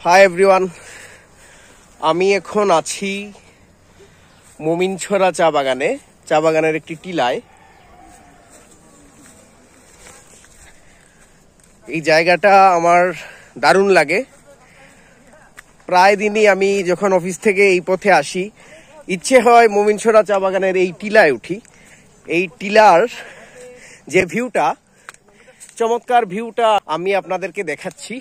Hi everyone, আমি এখন আছি মমিনছড়া চা বাগানের একটি টিলায়। এই জায়গাটা আমার দারুণ লাগে। প্রায় দিনই আমি যখন অফিস থেকে এই পথে আসি, ইচ্ছে হয় মমিনছড়া চা বাগানের এই টিলায় উঠি। এই টিলার যে ভিউটা, চমৎকার ভিউটা আমি আপনাদেরকে দেখাচ্ছি।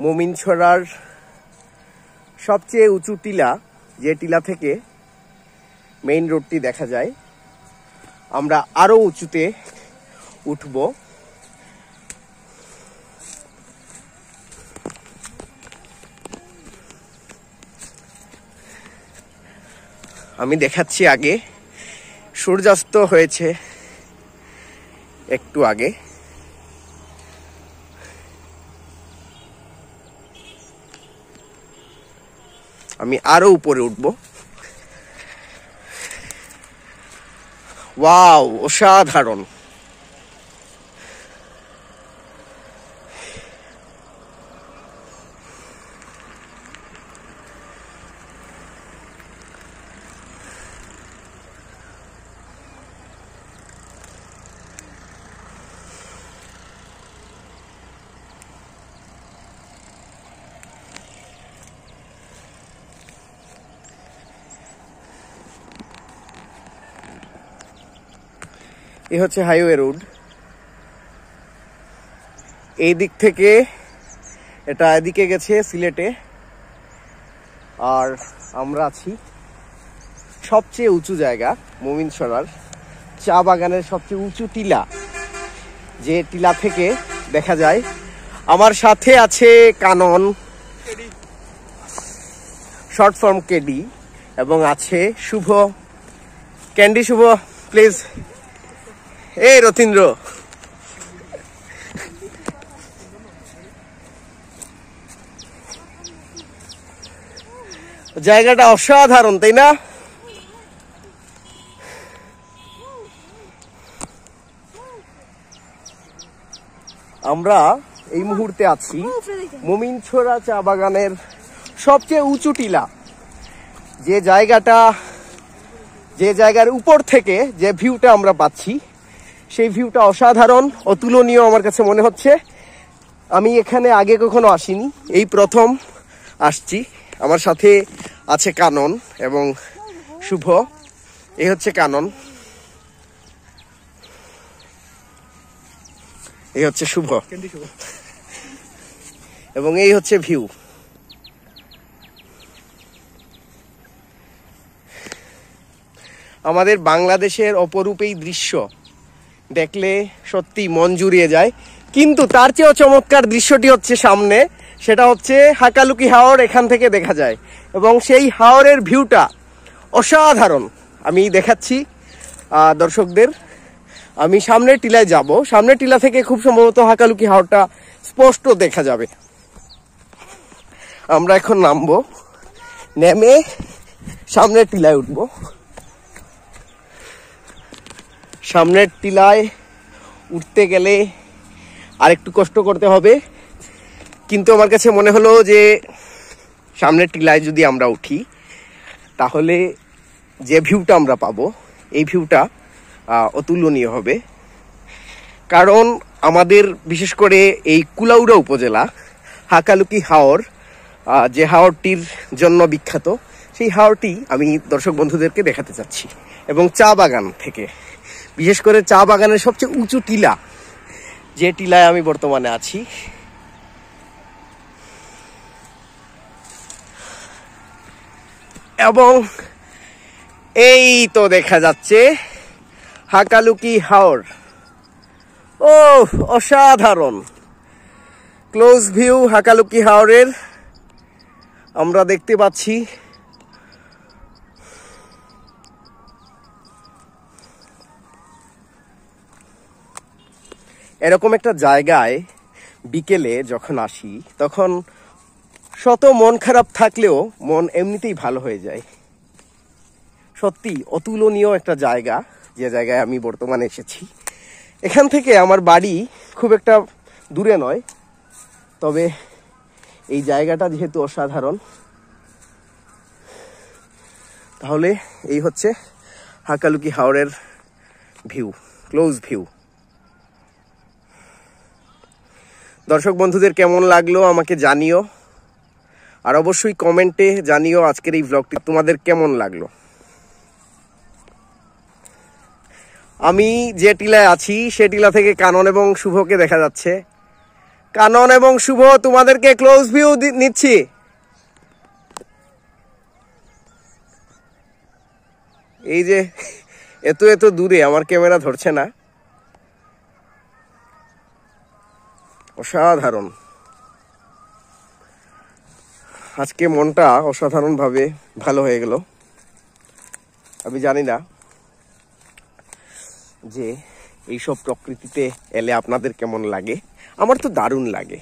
মমিনছড়ার সবচেয়ে উঁচু টিলা, যে টিলা থেকে মেইন রোডটি দেখা যায়। আমরা আরো উঁচুতে উঠব। আমি দেখাচ্ছি, আগে সূর্যাস্ত হয়েছে একটু আগে। আমি আরো উপরে উঠব। ওয়াও, অসাধারণ! এই হচ্ছে হাইওয়ে রোড। এই দিক থেকে এটা এদিকে গেছে সিলেটে। আর আমরা আছি সবচেয়ে উঁচু জায়গা, মমিনছড়ার চা বাগানের সবচেয়ে উঁচু টিলা, যে টিলা থেকে দেখা যায়। আমার সাথে আছে কানন, শর্ট ফর্ম কেডি, এবং আছে শুভ। Candy Shubho, please. এই রতীন্দ্র, জায়গাটা অসাধারণ, তাই না? আমরা এই মুহূর্তে আছি মমিনছড়া চা বাগানের সবচেয়ে উঁচু টিলা। যে জায়গার উপর থেকে যে ভিউটা আমরা পাচ্ছি, সেই ভিউটা অসাধারণ, অতুলনীয় আমার কাছে মনে হচ্ছে। আমি এখানে আগে কখনো আসিনি, এই প্রথম আসছি। আমার সাথে আছে কানন এবং শুভ। এই হচ্ছে কানন, এই হচ্ছে শুভ, এবং এই হচ্ছে ভিউ। আমাদের বাংলাদেশের অপরূপ এই দৃশ্য দেখলে সত্যি মন জুড়িয়ে যায়। কিন্তু তার চেয়েও চমৎকার দৃশ্যটি হচ্ছে সামনে, সেটা হচ্ছে হাকালুকি হাওর। এখান থেকে দেখা যায় এবং সেই হাওরের ভিউটা অসাধারণ। আমি দেখাচ্ছি দর্শকদের। আমি সামনের টিলায় যাব। সামনের টিলা থেকে খুব সম্ভবত হাকালুকি হাওরটা স্পষ্ট দেখা যাবে। আমরা এখন নামবো, নেমে সামনের টিলায় উঠবো। সামনের টিলায় উঠতে গেলে আর একটু কষ্ট করতে হবে, কিন্তু আমার কাছে মনে হলো যে সামনের টিলায় যদি আমরা উঠি, তাহলে যে ভিউটা আমরা পাবো, এই ভিউটা অতুলনীয় হবে। কারণ আমাদের বিশেষ করে এই কুলাউড়া উপজেলা হাকালুকি হাওর, যে হাওরটির জন্য বিখ্যাত, সেই হাওরটি আমি দর্শক বন্ধুদেরকে দেখাতে চাচ্ছি। এবং চা বাগান থেকে, বিশেষ করে চা বাগানের সবচেয়ে উঁচু টিলা, যে টিলায় আমি বর্তমানে আছি, এবং এই তো দেখা যাচ্ছে হাকালুকি হাওর। ও অসাধারণ! ক্লোজ ভিউ হাকালুকি হাওরের আমরা দেখতে পাচ্ছি। এরকম একটা জায়গায় বিকেলে যখন আসি, তখন শত মন খারাপ থাকলেও মন এমনিতেই ভালো হয়ে যায়। সত্যি অতুলনীয় একটা জায়গা, যে জায়গায় আমি বর্তমানে এসেছি। এখান থেকে আমার বাড়ি খুব একটা দূরে নয়, তবে এই জায়গাটা যেহেতু অসাধারণ, তাহলে এই হচ্ছে হাকালুকি হাওরের ভিউ, ক্লোজ ভিউ। দর্শক বন্ধুদের কেমন লাগলো আমাকে জানিও, আর অবশ্যই কমেন্টে জানিও আজকের এই ব্লগটি তোমাদের কেমন লাগলো। আমি যে টিলায় আছি সে টিলা থেকে কানন এবং শুভকে দেখা যাচ্ছে। কানন এবং শুভ, তোমাদেরকে ক্লোজ ভিউ নিচ্ছি। এই যে এত এত দূরে, আমার ক্যামেরা ধরছে না। অসাধারণ, আজকে মনটা অসাধারণভাবে ভালো হয়ে গেল। আমি জানি না যে এইসব প্রকৃতিতে এলে আপনাদের কেমন লাগে, আমার তো দারুণ লাগে।